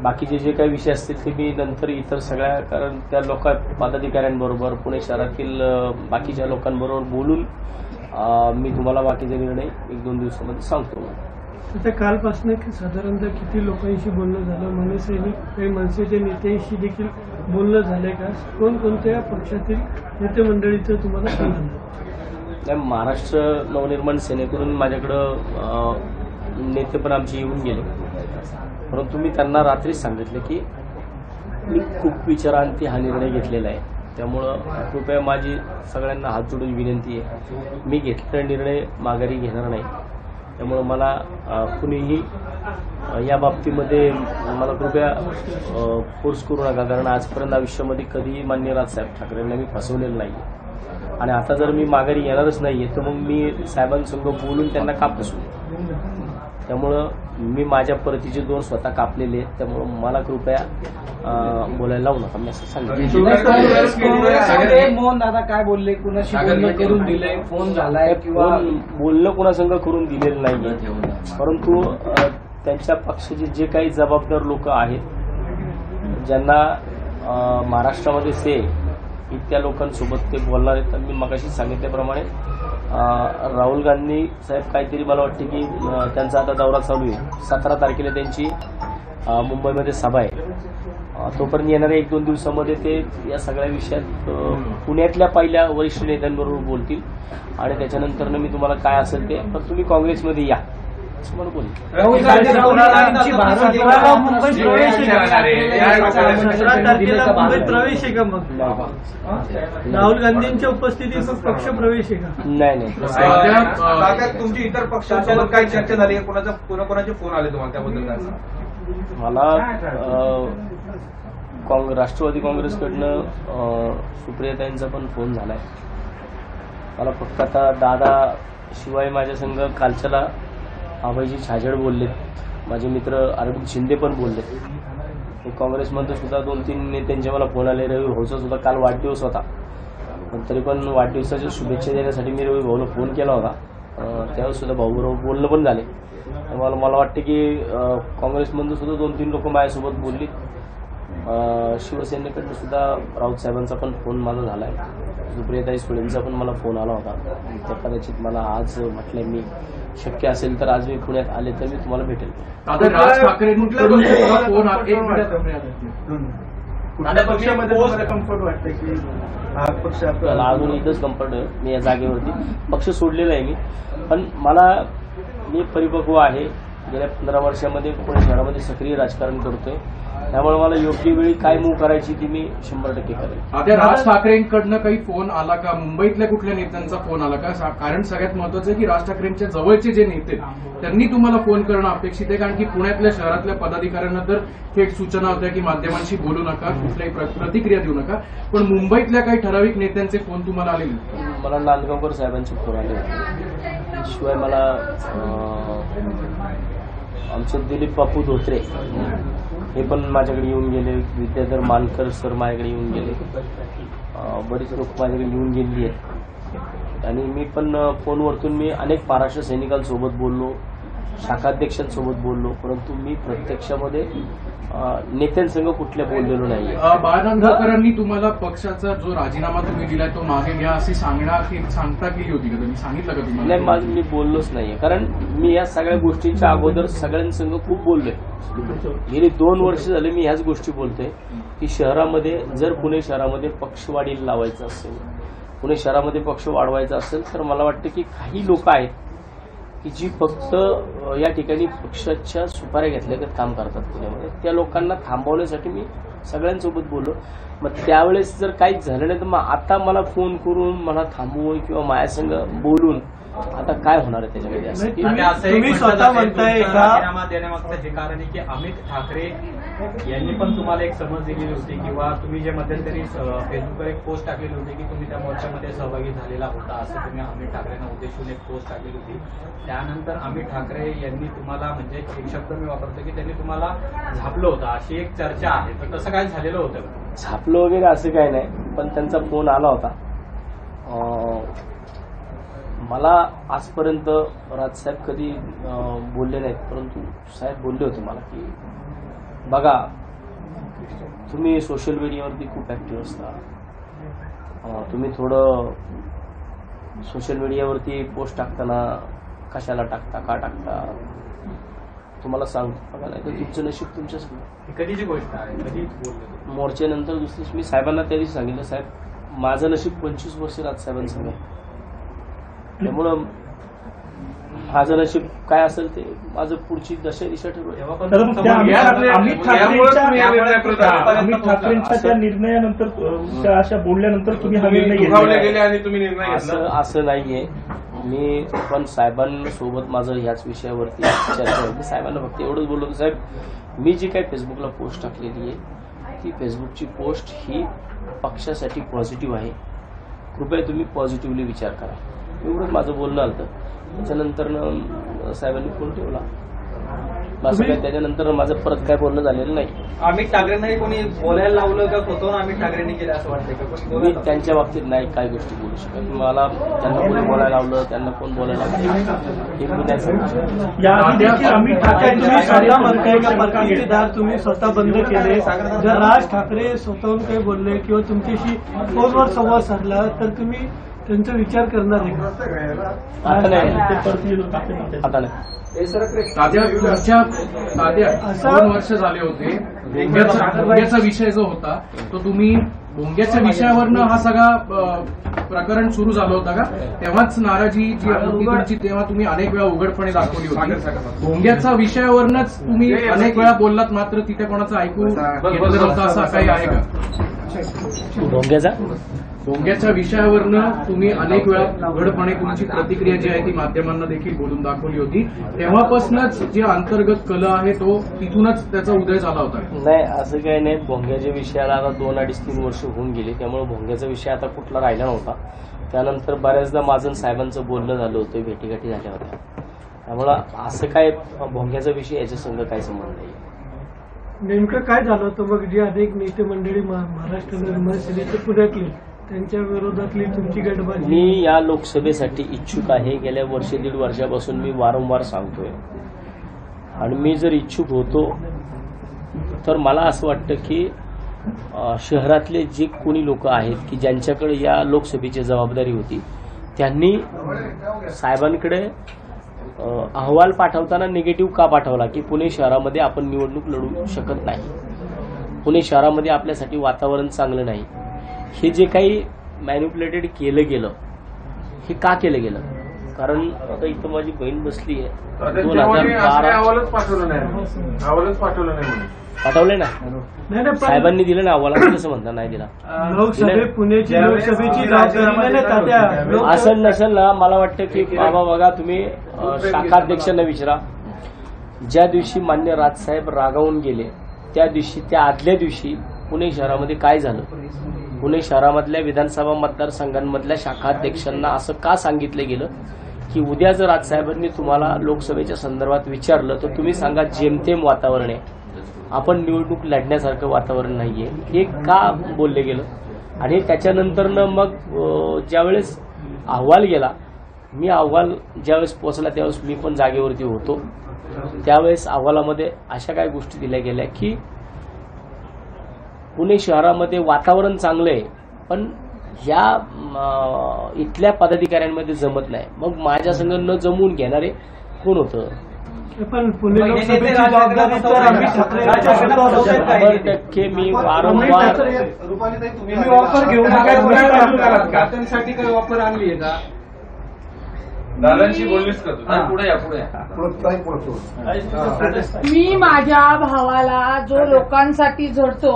बाकीचे जे काही विषय असतील ते मी नंतर इतर सगळ्या, कारण त्या पदाधिकाऱ्यांबरोबर पुणे शहरातील बाकीच्या लोकांबरोबर बोलून मी तुम्हाला बाकीचे निर्णय 1-2 दिवसामध्ये सांगतो. आता कालपासून साधारणतः किती लोकांशी बोलणं झालं? मनसैनिक काही मनसेच्या नेत्यांशी देखील बोलणं झालंय का? कोणकोणत्या पक्षातील नेते मंडळीचं तुम्हाला फोन झालं? महाराष्ट्र नवनिर्माण सेनेकडून माझ्याकडं नेते पण आमचे येऊन गेले, परंतु मी त्यांना रात्रीच सांगितलं की मी खूप विचारांती हा निर्णय घेतलेला आहे. त्यामुळं कृपया माझी सगळ्यांना हात जोडून विनंती आहे, मी घेतलेला निर्णय माघारी घेणार नाही. त्यामुळं मला कुणीही या बाबतीमध्ये मला कृपया फोर्स करू नका, कारण आजपर्यंत आयुष्यामध्ये कधीही माननीय राजसाहेब ठाकरेंना मी फसवलेलं नाही. आणि आता जर मी माघारी येणारच नाहीये तर मग मी साहेबांसंग बोलून त्यांना का फसवू? त्यामुळं मी माझ्या परतीचे 2 स्वतः कापलेले आहेत. त्यामुळं मला कृपया बोलायला लावू नका, मी असं सांगितलं. मोहन दादा काय बोलले? कुणाशी बोलणं करून दिलंय? फोन झालाय किंवा बोलणं कुणासंग करून दिलेलं नाहीये, परंतु त्यांच्या पक्षाचे जे काही जबाबदार लोक आहेत ज्यांना महाराष्ट्रामध्ये से इतक्या लोकांसोबत ते बोलणार आहेत. मी मगाशी सांगितल्याप्रमाणे राहुल गांधी साहेब काहीतरी मला वाटते की त्यांचा आता दौरा चालू आहे. 17 तारखेला त्यांची मुंबईमध्ये सभा आहे. तोपर्यंत येणाऱ्या 1-2 दिवसामध्ये ते या सगळ्या विषयात पुण्यातल्या पहिल्या वरिष्ठ नेत्यांबरोबर बोलतील आणि त्याच्यानंतर मी तुम्हाला काय असेल ते, पण तुम्ही काँग्रेसमध्ये या असं मला बोलले. राहुल गांधींची मुंबईत प्रवेश आहे का? मग राहुल गांधींच्या उपस्थितीत पक्ष प्रवेश आहे का? नाही. तुमची इतर पक्षांसोबत काही चर्चा झाली? कोणाकोणाचे फोन आले तुम्हाला त्याबद्दल काय? मला राष्ट्रवादी काँग्रेसकडनं सुप्रियाताईंचा पण फोन झालाय. मला फक्त आता दादा शिवाय माझ्या संघ कालच्याला अभयजी छाजेड बोललेत, माझे मित्र अरविंद शिंदे पण बोललेत. काँग्रेसमध्ये सुद्धा 2-3 नेत्यांचे मला फोन आले. रवी भाऊचा सुद्धा काल वाढदिवस होता, पण तरी पण वाढदिवसाच्या शुभेच्छा देण्यासाठी मी रवी भाऊला फोन केला होता. त्यावेळेस सुद्धा भाऊबरोबर बोलणं पण झाले. मला वाटते की काँग्रेसमधून सुद्धा 2-3 लोक माझ्यासोबत बोलली. शिवसेनेकडनं सुद्धा राऊत साहेबांचा पण फोन माझा झाला आहे. सुप्रियाताई सुळेंचा पण मला फोन आला होता. त्या कदाचित मला आज म्हटलंय मी शक्य असेल तर आज मी पुण्यात आले तर मी तुम्हाला भेटेल. राज ठाकरेंकडून फोन कम्फर्ट वाटतं की हा पक्ष मला अजून इथंच कम्फर्ट आहे. मी या जागेवरती पक्ष सोडलेला आहे मी, पण मी परिपक्व आहे. गेल्या 15 वर्षामध्ये पुणे शहरामध्ये सक्रिय राजकारण करतोय. त्यामुळे मला योग्य वेळी काय मूव्ह करायची ती मी 100% करेन. आता राज ठाकरेंकडनं काही फोन आला का? मुंबईतल्या कुठल्या नेत्यांचा फोन आला का? कारण सगळ्यात महत्वाचं आहे की राज ठाकरेंच्या जवळचे जे नेते त्यांनी तुम्हाला फोन करणं अपेक्षित आहे, कारण की पुण्यातल्या शहरातल्या पदाधिकाऱ्यांना तर थेट सूचना होत्या की माध्यमांशी बोलू नका, कुठल्याही प्रतिक्रिया देऊ नका. पण मुंबईतल्या काही ठराविक नेत्यांचे फोन तुम्हाला आले? मला नांदगावकर साहेबांचे फोन आले होते. शिवाय मला आमचे दिलीप बापू धोत्रे हे पण माझ्याकडे येऊन गेले. विद्याधर मानकर सर माझ्याकडे येऊन गेले. बरीच लोक माझ्याकडे येऊन गेली आहेत. आणि मी पण फोनवरतून मी अनेक महाराष्ट्र सैनिकांसोबत बोललो, शाखाध्यक्षांसोबत बोललो, परंतु मी प्रत्यक्षामध्ये नेत्यांसंग कुठल्या बोललेलो नाही. बाळानंदकरांनी तुम्हाला पक्षाचा जो राजीनामा तुम्ही दिलाय तो मागे घ्या अशी सांगता केली होती का? तुम्ही सांगितलं का तुम्हाला? नाही, मी बोललोच नाहीये, कारण मी या सगळ्या गोष्टींच्या अगोदर सगळ्यांसंग खूप बोललोय. गेली 2 वर्ष झाले मी ह्याच गोष्टी बोलतोय की शहरामध्ये जर पुणे शहरामध्ये पक्ष वाढीला लावायचं असेल, पुणे शहरामध्ये पक्ष वाढवायचा असेल तर मला वाटतं की काही लोक आहेत की जी फक्त या ठिकाणी पक्षाच्या सुपाऱ्या घेतल्यागत काम करतात पुण्यामध्ये. त्या लोकांना थांबवण्यासाठी मी सगळ्यांसोबत बोललो. मग त्यावेळेस जर काहीच झालं नाही तर मग आता मला फोन करून मला थांबवून किंवा माझ्यासंग बोलून आता काय होणार आहे त्याच्यामध्ये? तुम्ही स्वतः म्हणताय राजीनामा देण्यामागचं हे कारण आहे की अमित ठाकरे यांनी पण तुम्हाला एक समज दिलेली होती किंवा तुम्ही जे मध्यंतरी फेसबुकवर एक पोस्ट टाकलेली होती की तुम्ही त्या मोर्चामध्ये सहभागी झालेला होता, असं तुम्ही अमित ठाकरेंना उद्देशून एक पोस्ट टाकलेली होती. त्यानंतर अमित ठाकरे यांनी तुम्हाला म्हणजे एक शब्द मी वापरतो की त्यांनी तुम्हाला झापलं होतं अशी एक चर्चा आहे. तर तसं काय झालेलं होतं? झापलं वगैरे असं काय नाही, पण त्यांचा फोन आला होता. मला आजपर्यंत राजसाहेब कधी बोलले नाहीत, परंतु साहेब बोलले होते मला की बघा, तुम्ही सोशल मीडियावरती खूप ऍक्टिव्ह असता. तुम्ही थोडं सोशल मीडियावरती पोस्ट टाकताना कशाला टाकता, का टाकता, तुम्हाला सांगतो. बघा, नाही तर तुमचं नशीब तुमच्याच कधीची गोष्ट आहे, कधी बोलतो मोर्चानंतर दुसरी मी साहेबांना त्या दिवशी सांगितलं, साहेब माझं नशीब 25 वर्ष राजसाहेबांसंग आहे. त्यामुळं माझं नशीब काय असेल ते माझं पुढची दिशा ठरवेल. अमित ठाकरेंच्या त्या निर्णयानंतर त्या अशा बोलल्यानंतर तुम्ही हा निर्णय घेतला असं नाहीये. मी पण साहेबांसोबत माझं ह्याच विषयावरती चर्चा होती. साहेबांना फक्त एवढंच बोललो होतो, साहेब मी जी काही फेसबुकला पोस्ट टाकलेली आहे ती फेसबुकची पोस्ट ही पक्षासाठी पॉझिटिव्ह आहे. कृपया तुम्ही पॉझिटिव्हली विचार करा. एवढंच माझं बोलणं आलं. त्याच्यानंतर साहेबांनी फोन ठेवला. असं काय त्याच्यानंतर माझं परत काय बोलणं झालेलं नाही. अमित ठाकरेंनाही कोणी बोलायला लावलं का स्वतःहून अमित ठाकरेंनी केलं असं वाटतं मी त्यांच्या बाबतीत नाही काय गोष्टी बोलू शकत. मला त्यांना कोणी बोलायला लावलं, त्यांना कोण बोलायला लावलं हे मी नाही सांगू शकत. याआधी देखील अमित ठाकरे तुम्ही स्वतः म्हणताय का परकीचे दार तुम्ही स्वतः बंद केले. जर राज ठाकरे स्वतःहून काही बोलले किंवा तुमच्याशी फोनवर संवाद साधला तर तुम्ही त्यांचा विचार करणार आहे का? आता नाही, आता नाही. तात्या 2 वर्ष झाले होते. भोंग्याचा विषय जो होता तो तुम्ही भोंग्याच्या विषयावरनं हा सगळा प्रकरण सुरू झालं होता का? तेव्हाच नाराजी जी होती तुमची तेव्हा तुम्ही अनेक वेळा उघडपणे दाखवली होती. भोंग्याच्या विषयावरनच तुम्ही अनेक वेळा बोललात, मात्र तिथे कोणाचं ऐकू घेतलं नव्हतं असं काही आहे का? भोंग्याच्या विषयावरनं तुम्ही अनेक वेळा उघडपणे तुमची प्रतिक्रिया जी आहे ती माध्यमांना देखील बोलून दाखवली होती. तेव्हापासूनच जे अंतर्गत कल आहे तो तिथूनच त्याचा उदय झाला होता. नाही, असं काही नाही. भोंग्याच्या विषयाला आता 2, 2.5, 3 वर्ष होऊन गेली. त्यामुळे भोंग्याचा विषय आता कुठला राहिला नव्हता. त्यानंतर बऱ्याचदा माझं साहेबांचं बोलणं झालं होतं, भेटीगाठी झाल्या होत्या. त्यामुळं असं काय भोंग्याचा विषय याच्या संग काय संबंध नाही. नेमकं काय झालं होतं मग जे अनेक नेते मंडळी महाराष्ट्र निर्माण सेनेचे पुण्यातले त्यांच्या विरोधातली तुमची गटबाजी? मी या लोकसभेसाठी इच्छुक आहे. गेल्या 1.5 वर्षापासून मी वारंवार सांगतोय. आणि मी जर इच्छुक होतो तर मला असं वाटतं की शहरातले जे कोणी लोक आहेत की ज्यांच्याकडे या लोकसभेची जबाबदारी होती त्यांनी साहेबांकडे अहवाल पाठवताना निगेटिव्ह का पाठवला की पुणे शहरामध्ये आपण निवडणूक लढू शकत नाही, पुणे शहरामध्ये आपल्यासाठी वातावरण चांगलं नाही. हे जे काही मॅन्युप्युलेटेड केलं गेलं हे का केलं गेलं? कारण आता इथं माझी बहीण बसली आहे. 2012 पाठवले ना साहेबांनी दिलं ना अहवाल. कसं म्हणता नाही दिला? पुण्याची लोकसभेची जबाबदारी असं नसेल ना. मला वाटतं की बाबा बघा, तुम्ही शाखाध्यक्षांना विचारा. ज्या दिवशी मान्य राजसाहेब रागावून गेले त्या दिवशी, त्या आदल्या दिवशी पुणे शहरामध्ये काय झालं? पुणे शहरामधल्या विधानसभा मतदारसंघांमधल्या शाखाध्यक्षांना असं का सांगितलं गेलं की उद्या जर राजसाहेबांनी तुम्हाला लोकसभेच्या संदर्भात विचारलं तर तुम्ही सांगा जेमतेम वातावरण आहे, आपण निवडणूक लढण्यासारखं वातावरण नाहीये. हे का बोलले गेलं? आणि त्याच्यानंतरनं मग ज्यावेळेस अहवाल गेला, मी अहवाल ज्यावेळेस पोहोचला त्यावेळेस मी पण जागेवरती होतो. त्यावेळेस अहवालामध्ये अशा काही गोष्टी दिल्या गेल्या की पुणे शहरामध्ये वातावरण चांगलं आहे पण ह्या इथल्या पदाधिकाऱ्यांमध्ये जमत नाही. मग माझ्या संग न जमवून घेणारे कोण होतं? पण पुणे लोकसभेची जबाबदारी तर आम्ही टक्के मी वारंवार ऑफर घेऊन साठी काही ऑफर आणली आहे का? दादांशी बोललीस का तू? पुढे या, पुढे मी माझ्या भावाला जो लोकांसाठी झडतो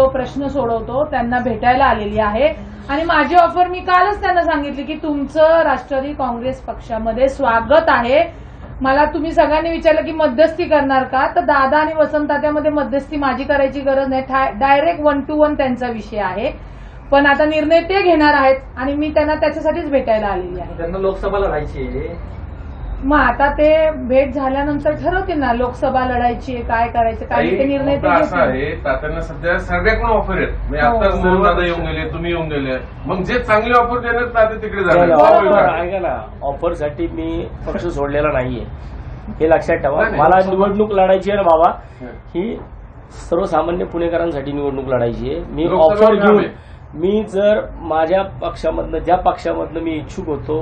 प्रश्न सोडवतो त्यांना भेटायला आलेली आहे. आणि माझी ऑफर मी कालच त्यांना सांगितली की तुमचं राष्ट्रवादी काँग्रेस पक्षामध्ये स्वागत आहे. मला तुम्ही सगळ्यांनी विचारलं की मध्यस्थी करणार का, तर दादा आणि वसंततात्यामध्ये मध्यस्थी माझी करायची गरज नाही. डायरेक्ट 1 to 1 त्यांचा विषय आहे. पण आता निर्णय ते घेणार आहेत आणि मी त्यांना त्याच्यासाठीच भेटायला आलेली आहे. त्यांना लोकसभाला राहायची. मग आता ते भेट झाल्यानंतर ठरवतील ना लोकसभा लढायची काय करायचं काय ते निर्णय ते घेतील. तात्यांना सध्या सगळ्याकडून ऑफर आहेत. आता दादा येऊन गेले, तुम्ही येऊन गेले, मग जे चांगले ऑफर देणार तात्या तिकडे जाणार. ऐका ना, ऑफरसाठी मी पक्ष सोडलेला नाहीये. हे लक्षात ठेवा. मला निवडणूक लढायची आहे ना बाबा, ही सर्वसामान्य पुणेकरांसाठी निवडणूक लढायची आहे. मी ऑफर घेऊन, मी जर माझ्या पक्षामधनं, ज्या पक्षामधनं मी इच्छुक होतो,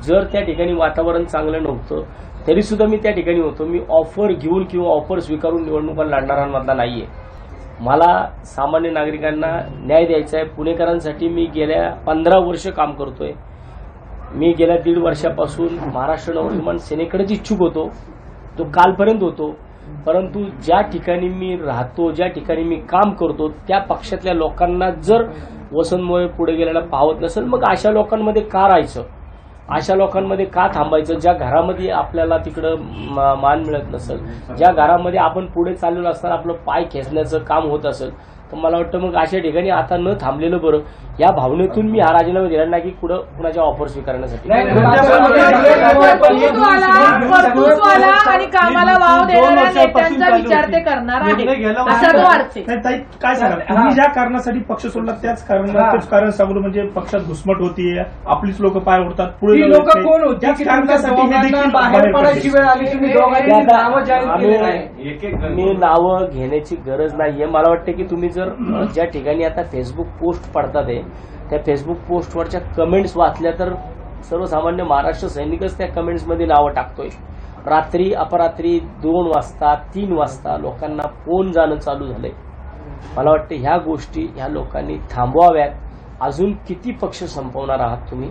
जर त्या ठिकाणी वातावरण चांगलं नव्हतं तरी सुद्धा मी त्या ठिकाणी होतो. मी ऑफर घेऊन किंवा ऑफर स्वीकारून निवडणुका लढणाऱ्यांमधला नाहीये. मला सामान्य नागरिकांना न्याय द्यायचा आहे. पुणेकरांसाठी मी गेल्या 15 वर्ष काम करतोय. मी गेल्या 1.5 वर्षापासून महाराष्ट्र नवनिर्माण सेनेकडेच इच्छुक होतो, तो कालपर्यंत होतो. परंतु ज्या ठिकाणी मी राहतो, ज्या ठिकाणी मी काम करतो, त्या पक्षातल्या लोकांना जर वसंत मोरे पुढे गेलेला पाहत नसेल, मग अशा लोकांमध्ये का राहायचं, अशा लोकांमध्ये का थांबायचं? ज्या घरामध्ये आपल्याला तिकडं मान मिळत नसेल, ज्या घरामध्ये आपण पुढे चाललेलो असताना आपलं पाय खेचण्याचं काम होत असेल, तर मला वाटतं मग अशा ठिकाणी आता न थांबलेलं बरं. या भावनेतून मी हा राजीनामा दिला नाही की कुणाच्या ऑफर स्वीकारण्यासाठी. कर्तृत्वाला आणि कामाला वाव देणाऱ्या नेत्यांचा विचार ते करणार आहे असा तो अर्थ आहे. ताई, काय सांगाल तुम्ही ज्या कारणासाठी पक्ष सोडला तेच कारण सांगू, म्हणजे पक्षात घुसमट होतीये, आपलीच लोक पाय ओढतात, पुढे लोक कोण होती? त्याच कारणासाठी बाहेर पडायची वेळ आली. तुम्ही दोघांनी नावं जाहीर केली नाही. मी नावं घेण्याची गरज नाहीये. मला वाटतं की तुम्ही जर ज्या ठिकाणी आता फेसबुक पोस्ट पडतात त्या फेसबुक पोस्टवरच्या कमेंट्स वाचल्या तर सर्वसामान्य महाराष्ट्र सैनिकच त्या कमेंट्समध्ये नावं टाकतोय. रात्री अपरात्री 2 वाजता 3 वाजता लोकांना फोन जाणं चालू झालंय. मला वाटतं ह्या गोष्टी ह्या लोकांनी थांबवाव्यात. अजून किती पक्ष संपवणार आहात तुम्ही?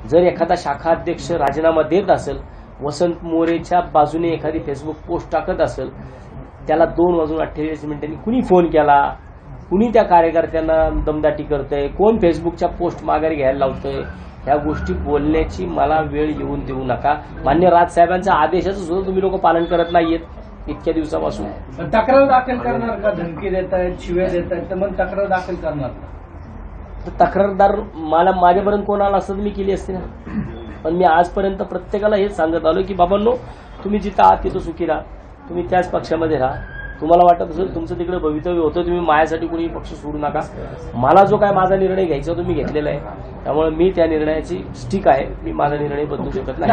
जर एखादा शाखा अध्यक्ष राजीनामा देत असेल, वसंत मोरेच्या बाजूने एखादी फेसबुक पोस्ट टाकत असेल, त्याला 2:28 कुणी फोन केला, कुणी त्या कार्यकर्त्यांना दमदाटी करतंय, कोण फेसबुकच्या पोस्ट माघारी घ्यायला लावतंय, ह्या गोष्टी बोलण्याची मला वेळ येऊन देऊ नका. मान्य राजसाहेबांच्या आदेशाचं सुद्धा तुम्ही लोक पालन करत नाहीयेत इतक्या दिवसापासून. तक्रार दाखल करणार का? धमकी देत आहेत, शिव्या देत आहेत, तर मग तक्रार दाखल करणार का? तक्रारदार मला माझ्यापर्यंत कोणाला असतं मी केली असते ना. पण मी आजपर्यंत प्रत्येकाला हेच सांगत आलो की बाबांनो, तुम्ही जिथं आहात तिथं सुखी राहा, तुम्ही त्याच पक्षामध्ये राहा. तुम्हाला वाटत असेल तुमचं तिकडे भवितव्य होतं, तुम्ही माझ्यासाठी कोणी पक्ष सोडू नका. मला जो काय माझा निर्णय घ्यायचा तो मी घेतलेला आहे, त्यामुळे मी त्या निर्णयाची स्टिक आहे. मी माझा निर्णय बदलू शकत नाही.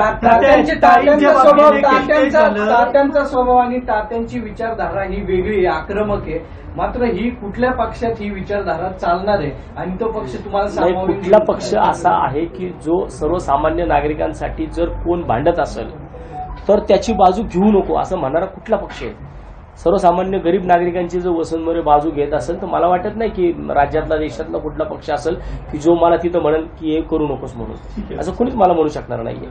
तात्यांचा स्वभाव आणि तात्यांची विचारधारा ही वेगळी आक्रमक आहे. मात्र ही कुठल्या पक्षात ही विचारधारा चालणार आहे आणि तो पक्ष तुम्हाला कुठला पक्ष असा आहे की जो सर्वसामान्य नागरिकांसाठी जर कोण भांडत असेल तर त्याची बाजू घेऊ नको असं म्हणणारा कुठला पक्ष आहे? सर्वसामान्य गरीब नागरिकांची जर वसंत मोरे बाजू घेत असेल तर मला वाटत नाही की राज्यातला देशातला कुठला पक्ष असेल की जो मला तिथं म्हणेल की हे करू नकोस म्हणून. असं कोणीच मला म्हणू शकणार नाहीये.